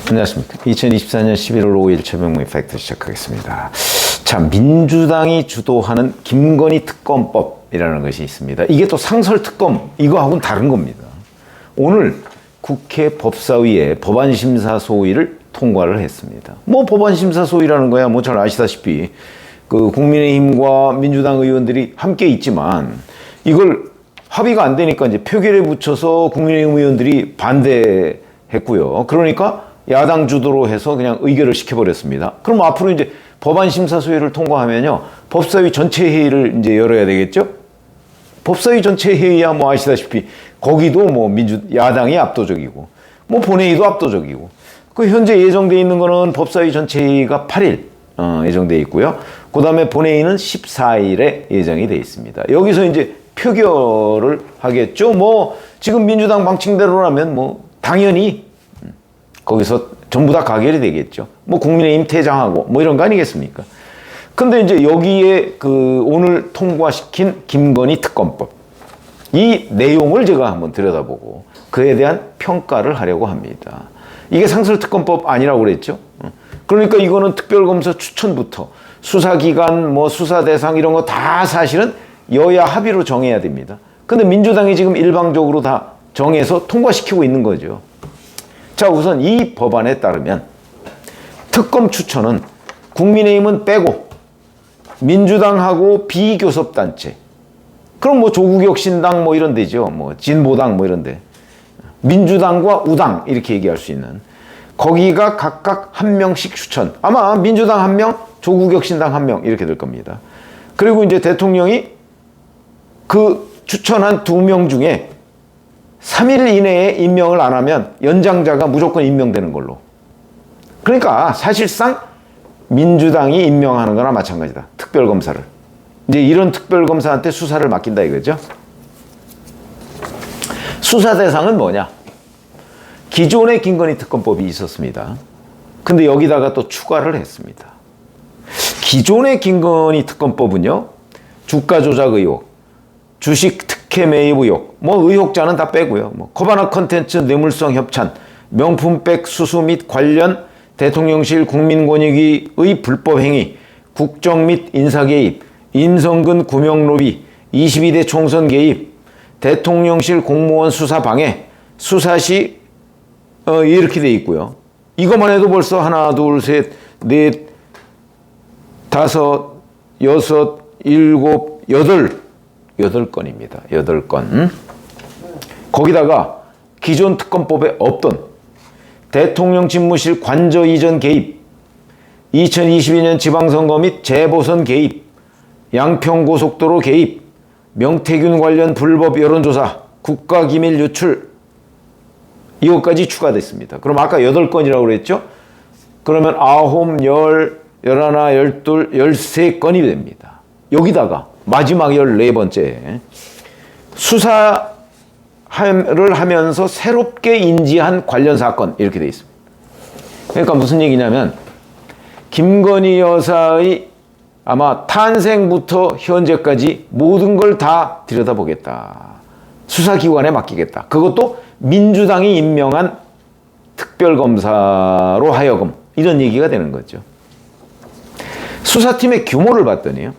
안녕하십니까. 2024년 11월 5일 최병무의 팩트 시작하겠습니다. 자, 민주당이 주도하는 김건희 특검법이라는 것이 있습니다. 이게 또 상설특검, 이거하고는 다른 겁니다. 오늘 국회 법사위에 법안심사소위를 통과를 했습니다. 뭐 법안심사소위라는 거야 뭐 잘 아시다시피 그 국민의힘과 민주당 의원들이 함께 있지만 이걸 합의가 안 되니까 이제 표결에 붙여서 국민의힘 의원들이 반대했고요. 그러니까 야당 주도로 해서 그냥 의결을 시켜버렸습니다. 그럼 앞으로 이제 법안심사소위를 통과하면요, 법사위 전체 회의를 이제 열어야 되겠죠? 법사위 전체 회의야 뭐 아시다시피 거기도 뭐 야당이 압도적이고 뭐 본회의도 압도적이고 그 현재 예정돼 있는 거는 법사위 전체 회의가 8일 예정돼 있고요. 그 다음에 본회의는 14일에 예정이 돼 있습니다. 여기서 이제 표결을 하겠죠. 뭐 지금 민주당 방침대로라면 뭐 당연히 거기서 전부 다 가결이 되겠죠. 뭐 국민의힘 퇴장하고 뭐 이런 거 아니겠습니까? 근데 이제 여기에 그 오늘 통과시킨 김건희 특검법, 이 내용을 제가 한번 들여다보고 그에 대한 평가를 하려고 합니다. 이게 상설특검법 아니라고 그랬죠. 그러니까 이거는 특별검사 추천부터 수사기관, 뭐 수사대상 이런 거 다 사실은 여야 합의로 정해야 됩니다. 근데 민주당이 지금 일방적으로 다 정해서 통과시키고 있는 거죠. 자, 우선 이 법안에 따르면 특검 추천은 국민의힘은 빼고 민주당하고 비교섭단체, 그럼 뭐 조국혁신당 뭐 이런 데죠. 뭐 진보당 뭐 이런 데, 민주당과 우당 이렇게 얘기할 수 있는, 거기가 각각 한 명씩 추천. 아마 민주당 한 명, 조국혁신당 한 명 이렇게 될 겁니다. 그리고 이제 대통령이 그 추천한 2명 중에 3일 이내에 임명을 안 하면 연장자가 무조건 임명되는 걸로. 그러니까 사실상 민주당이 임명하는 거나 마찬가지다. 특별검사를. 이제 이런 특별검사한테 수사를 맡긴다 이거죠. 수사 대상은 뭐냐? 기존의 김건희 특검법이 있었습니다. 근데 여기다가 또 추가를 했습니다. 기존의 김건희 특검법은요, 주가 조작 의혹, 주식 특혜 매입 의혹, 뭐 의혹자는 다 빼고요. 뭐 코바나 컨텐츠 뇌물성 협찬, 명품백 수수 및 관련 대통령실 국민권익위의 불법 행위, 국정 및 인사 개입, 임성근 구명 로비, 22대 총선 개입, 대통령실 공무원 수사 방해, 수사 시 이렇게 돼 있고요. 이것만 해도 벌써 하나, 둘, 셋, 넷, 다섯, 여섯, 일곱, 여덟 건입니다. 8건. 거기다가 기존 특검법에 없던 대통령 집무실 관저 이전 개입, 2022년 지방선거 및 재보선 개입, 양평고속도로 개입, 명태균 관련 불법 여론조사, 국가기밀 유출, 이것까지 추가됐습니다. 그럼 아까 8건이라고 그랬죠? 그러면 9, 10, 11, 12, 13건이 됩니다. 여기다가 마지막 14번째, 수사를 하면서 새롭게 인지한 관련 사건, 이렇게 되어 있습니다. 그러니까 무슨 얘기냐면 김건희 여사의 아마 탄생부터 현재까지 모든 걸 다 들여다보겠다. 수사기관에 맡기겠다. 그것도 민주당이 임명한 특별검사로 하여금, 이런 얘기가 되는 거죠. 수사팀의 규모를 봤더니요,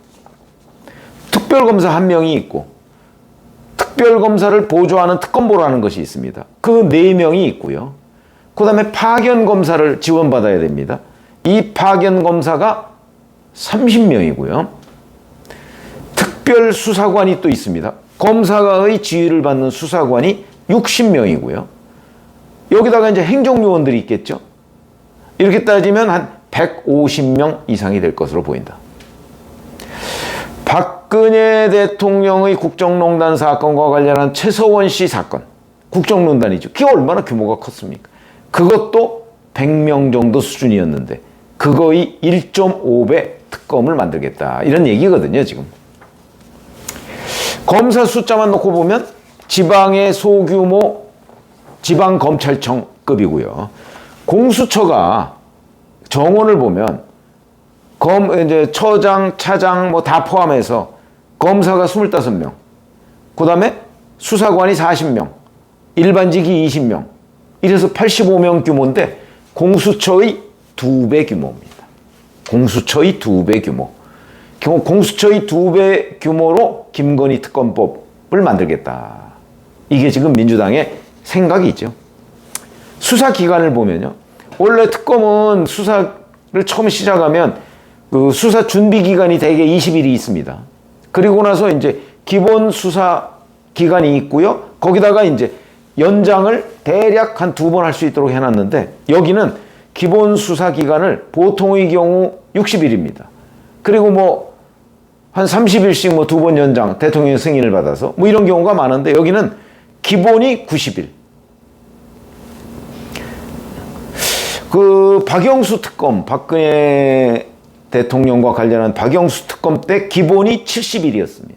특별검사 한 명이 있고 특별검사를 보조하는 특검보라는 것이 있습니다. 그 4명이 있고요. 그 다음에 파견검사를 지원받아야 됩니다. 이 파견검사가 30명이고요. 특별수사관이 또 있습니다. 검사의 지휘를 받는 수사관이 60명이고요. 여기다가 이제 행정요원들이 있겠죠. 이렇게 따지면 한 150명 이상이 될 것으로 보인다. 박근혜 대통령의 국정농단 사건과 관련한 최서원 씨 사건, 국정농단이죠. 그게 얼마나 규모가 컸습니까? 그것도 100명 정도 수준이었는데 그거의 1.5배 특검을 만들겠다, 이런 얘기거든요. 지금 검사 숫자만 놓고 보면 지방의 소규모 지방검찰청급이고요. 공수처가 정원을 보면 이제 처장, 차장 뭐 다 포함해서 검사가 25명, 그 다음에 수사관이 40명, 일반직이 20명. 이래서 85명 규모인데 공수처의 2배 규모입니다. 공수처의 2배 규모. 공수처의 2배 규모로 김건희 특검법을 만들겠다. 이게 지금 민주당의 생각이죠. 수사기관을 보면요. 원래 특검은 수사를 처음 시작하면 그 수사 준비기간이 대개 20일이 있습니다. 그리고 나서 이제 기본 수사기간이 있고요. 거기다가 이제 연장을 대략 한 2번 할 수 있도록 해놨는데 여기는 기본 수사기간을 보통의 경우 60일입니다. 그리고 뭐 한 30일씩 뭐 2번 연장, 대통령의 승인을 받아서 뭐 이런 경우가 많은데 여기는 기본이 90일. 그 박영수 특검, 박근혜 대통령과 관련한 박영수 특검 때 기본이 70일이었습니다.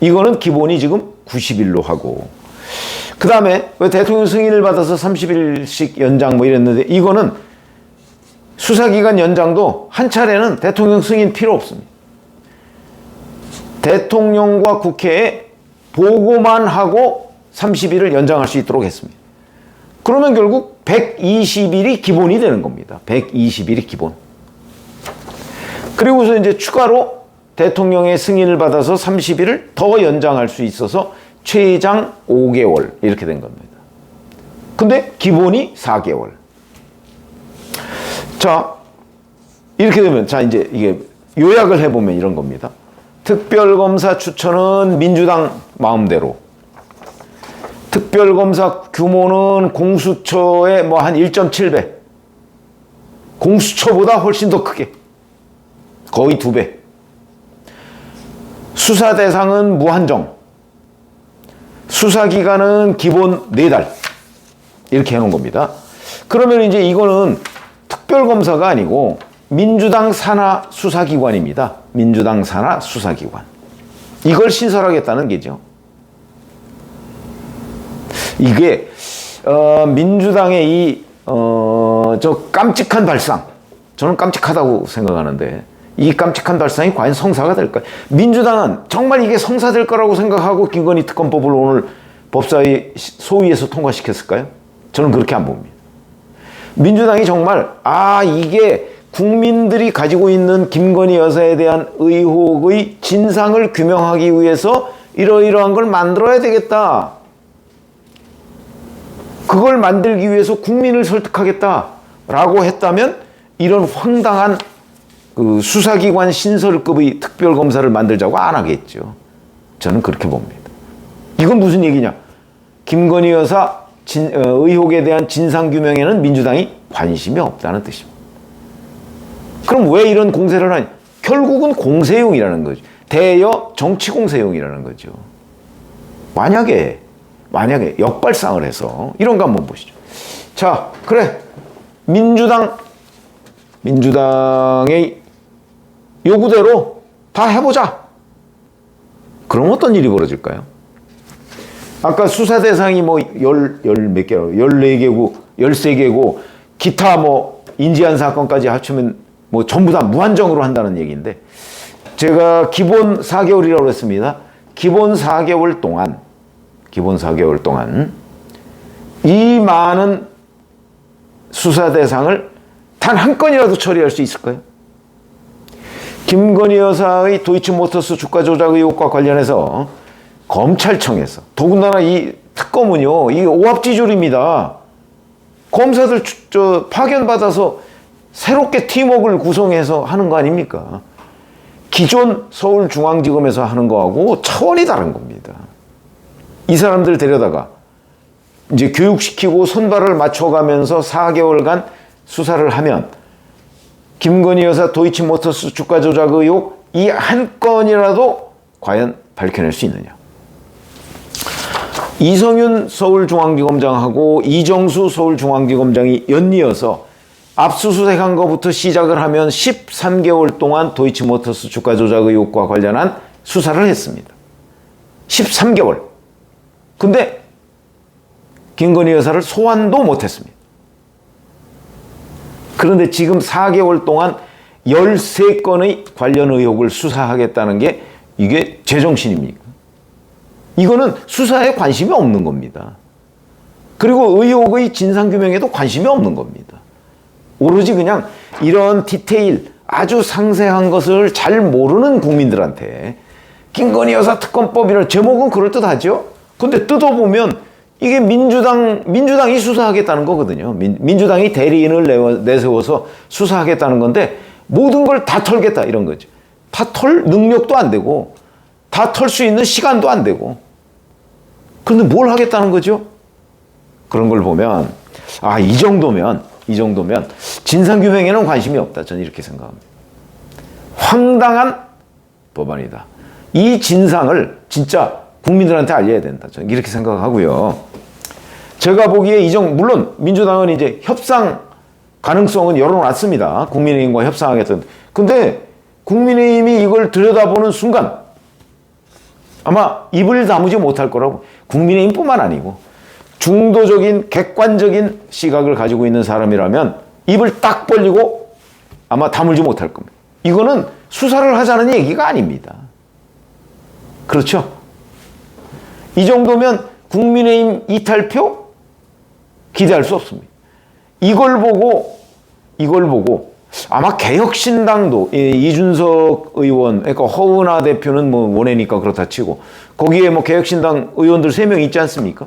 이거는 기본이 지금 90일로 하고, 그 다음에 왜 대통령 승인을 받아서 30일씩 연장 뭐 이랬는데 이거는 수사기간 연장도 한 차례는 대통령 승인 필요 없습니다. 대통령과 국회에 보고만 하고 30일을 연장할 수 있도록 했습니다. 그러면 결국 120일이 기본이 되는 겁니다. 120일이 기본. 그리고서 이제 추가로 대통령의 승인을 받아서 30일을 더 연장할 수 있어서 최장 5개월 이렇게 된 겁니다. 근데 기본이 4개월. 자, 이렇게 되면 자 이제 이게 요약을 해보면 이런 겁니다. 특별검사 추천은 민주당 마음대로. 특별검사 규모는 공수처의 뭐 한 1.7배. 공수처보다 훨씬 더 크게. 거의 2배. 수사 대상은 무한정. 수사기간은 기본 4달. 이렇게 해놓은 겁니다. 그러면 이제 이거는 특별검사가 아니고 민주당 산하 수사기관입니다. 민주당 산하 수사기관. 이걸 신설하겠다는 게죠. 이게 민주당의 이 저 깜찍한 발상, 저는 깜찍하다고 생각하는데 이 깜찍한 발상이 과연 성사가 될까요? 민주당은 정말 이게 성사될 거라고 생각하고 김건희 특검법을 오늘 법사위 소위에서 통과시켰을까요? 저는 그렇게 안 봅니다. 민주당이 정말 이게 국민들이 가지고 있는 김건희 여사에 대한 의혹의 진상을 규명하기 위해서 이러이러한 걸 만들어야 되겠다. 그걸 만들기 위해서 국민을 설득하겠다라고 했다면 이런 황당한 그 수사기관 신설급의 특별검사를 만들자고 안 하겠죠. 저는 그렇게 봅니다. 이건 무슨 얘기냐? 김건희 여사 의혹에 대한 진상규명에는 민주당이 관심이 없다는 뜻입니다. 그럼 왜 이런 공세를 하냐? 결국은 공세용이라는 거죠. 대여 정치 공세용이라는 거죠. 만약에 역발상을 해서 이런 거 한번 보시죠. 자, 그래. 민주당의 요구대로 다 해보자. 그럼 어떤 일이 벌어질까요? 아까 수사 대상이 뭐 몇 개로 14개고 13개고 기타 뭐 인지한 사건까지 합치면 뭐 전부 다 무한정으로 한다는 얘기인데 제가 기본 4개월이라고 했습니다. 기본 4개월 동안 이 많은 수사 대상을 단 한 건이라도 처리할 수 있을까요? 김건희 여사의 도이치모터스 주가 조작 의혹과 관련해서 검찰청에서 더군다나 이 특검은요, 이게 오합지졸입니다. 검사들 파견받아서 새롭게 팀워크를 구성해서 하는 거 아닙니까? 기존 서울중앙지검에서 하는 거하고 차원이 다른 겁니다. 이 사람들 데려다가 이제 교육시키고 손발을 맞춰가면서 4개월간 수사를 하면 김건희 여사 도이치모터스 주가 조작 의혹 이 한 건이라도 과연 밝혀낼 수 있느냐. 이성윤 서울중앙지검장하고 이정수 서울중앙지검장이 연이어서 압수수색한 것부터 시작을 하면 13개월 동안 도이치모터스 주가 조작 의혹과 관련한 수사를 했습니다. 13개월. 근데 김건희 여사를 소환도 못했습니다. 그런데 지금 4개월 동안 13건의 관련 의혹을 수사하겠다는 게 이게 제정신입니까? 이거는 수사에 관심이 없는 겁니다. 그리고 의혹의 진상규명에도 관심이 없는 겁니다. 오로지 그냥 이런 디테일, 아주 상세한 것을 잘 모르는 국민들한테 김건희 여사 특검법이라는 제목은 그럴듯하죠. 근데 뜯어보면 이게 민주당이 수사하겠다는 거거든요. 민주당이 대리인을 내세워서 수사하겠다는 건데 모든 걸 다 털겠다 이런 거죠. 다 털 능력도 안 되고 다 털 수 있는 시간도 안 되고 그런데 뭘 하겠다는 거죠? 그런 걸 보면 이 정도면 진상규명에는 관심이 없다. 저는 이렇게 생각합니다. 황당한 법안이다. 이 진상을 진짜 국민들한테 알려야 된다. 저는 이렇게 생각하고요. 제가 보기에 물론 민주당은 이제 협상 가능성은 열어놨습니다. 국민의힘과 협상하겠다는. 근데 국민의힘이 이걸 들여다보는 순간 아마 입을 다무지 못할 거라고. 국민의힘뿐만 아니고 중도적인 객관적인 시각을 가지고 있는 사람이라면 입을 딱 벌리고 아마 다물지 못할 겁니다. 이거는 수사를 하자는 얘기가 아닙니다. 그렇죠? 이 정도면 국민의힘 이탈표 기대할 수 없습니다. 이걸 보고 아마 개혁신당도 이준석 의원, 그러니까 허은하 대표는 뭐 원해니까 그렇다 치고 거기에 뭐 개혁신당 의원들 3명 있지 않습니까?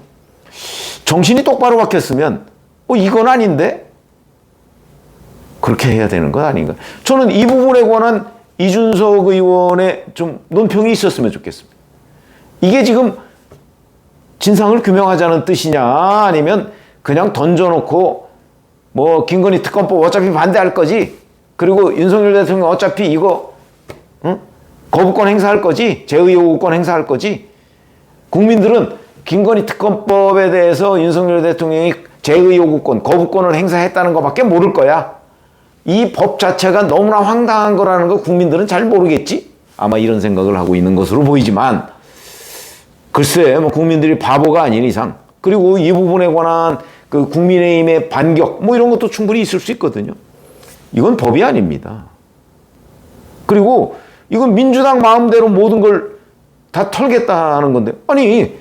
정신이 똑바로 박혔으면 이건 아닌데? 그렇게 해야 되는 건 아닌가? 저는 이 부분에 관한 이준석 의원의 좀 논평이 있었으면 좋겠습니다. 이게 지금 진상을 규명하자는 뜻이냐 아니면 그냥 던져놓고 뭐 김건희 특검법 어차피 반대할 거지 그리고 윤석열 대통령 어차피 이거 거부권 행사할 거지 재의요구권 행사할 거지 국민들은 김건희 특검법에 대해서 윤석열 대통령이 재의요구권 거부권을 행사했다는 것밖에 모를 거야. 이 법 자체가 너무나 황당한 거라는 거 국민들은 잘 모르겠지? 아마 이런 생각을 하고 있는 것으로 보이지만 글쎄 뭐 국민들이 바보가 아닌 이상 그리고 이 부분에 관한 그 국민의힘의 반격 뭐 이런 것도 충분히 있을 수 있거든요. 이건 법이 아닙니다. 그리고 이건 민주당 마음대로 모든 걸 다 털겠다는 건데 아니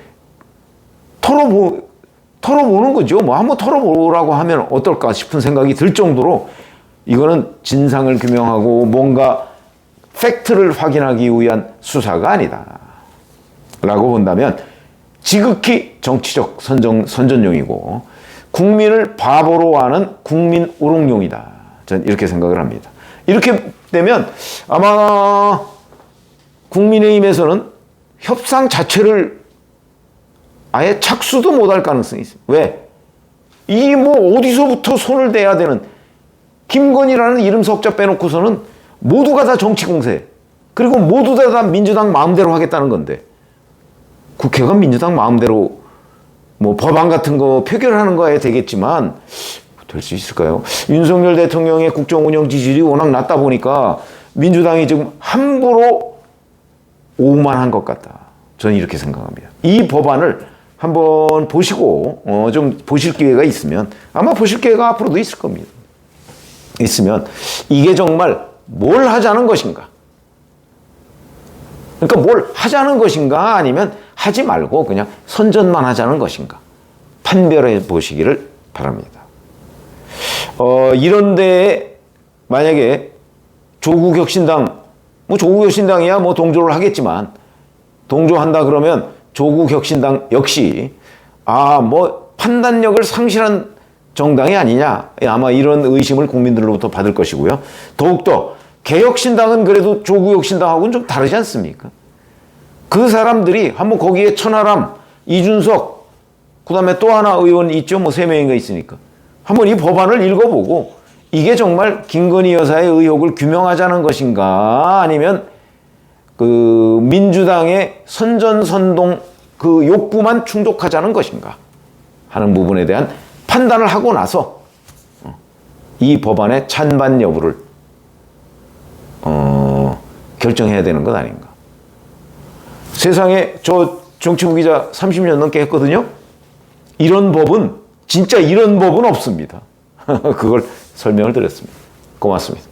털어보는 거죠. 뭐 한번 털어보라고 하면 어떨까 싶은 생각이 들 정도로 이거는 진상을 규명하고 뭔가 팩트를 확인하기 위한 수사가 아니다. 라고 본다면 지극히 정치적 선전용이고 국민을 바보로 하는 국민 우롱용이다. 저는 이렇게 생각을 합니다. 이렇게 되면 아마 국민의힘에서는 협상 자체를 아예 착수도 못할 가능성이 있어요. 왜? 이 뭐 어디서부터 손을 대야 되는 김건희라는 이름 석자 빼놓고서는 모두가 다 정치 공세 그리고 모두 다 민주당 마음대로 하겠다는 건데 국회가 민주당 마음대로 뭐 법안 같은 거 표결하는 거야 되겠지만 될 수 있을까요? 윤석열 대통령의 국정 운영 지지율이 워낙 낮다 보니까 민주당이 지금 함부로 오만한 것 같다. 저는 이렇게 생각합니다. 이 법안을 한번 보시고 좀 보실 기회가 있으면 아마 보실 기회가 앞으로도 있을 겁니다. 있으면 이게 정말 뭘 하자는 것인가? 그러니까 뭘 하자는 것인가 아니면 하지 말고 그냥 선전만 하자는 것인가? 판별해 보시기를 바랍니다. 이런 데에 만약에 조국혁신당, 뭐 조국혁신당이야 뭐 동조를 하겠지만 동조한다 그러면 조국혁신당 역시 뭐 판단력을 상실한 정당이 아니냐 아마 이런 의심을 국민들로부터 받을 것이고요. 더욱더 개혁신당은 그래도 조국혁신당하고는 좀 다르지 않습니까? 그 사람들이 한번 거기에 천하람, 이준석 그 다음에 또 하나 의원 있죠. 뭐 3명인가 있으니까 한번 이 법안을 읽어보고 이게 정말 김건희 여사의 의혹을 규명하자는 것인가 아니면 그 민주당의 선전선동 그 욕구만 충족하자는 것인가 하는 부분에 대한 판단을 하고 나서 이 법안의 찬반 여부를 결정해야 되는 것 아닌가. 세상에 저 정치부 기자 30년 넘게 했거든요. 진짜 이런 법은 없습니다. 그걸 설명을 드렸습니다. 고맙습니다.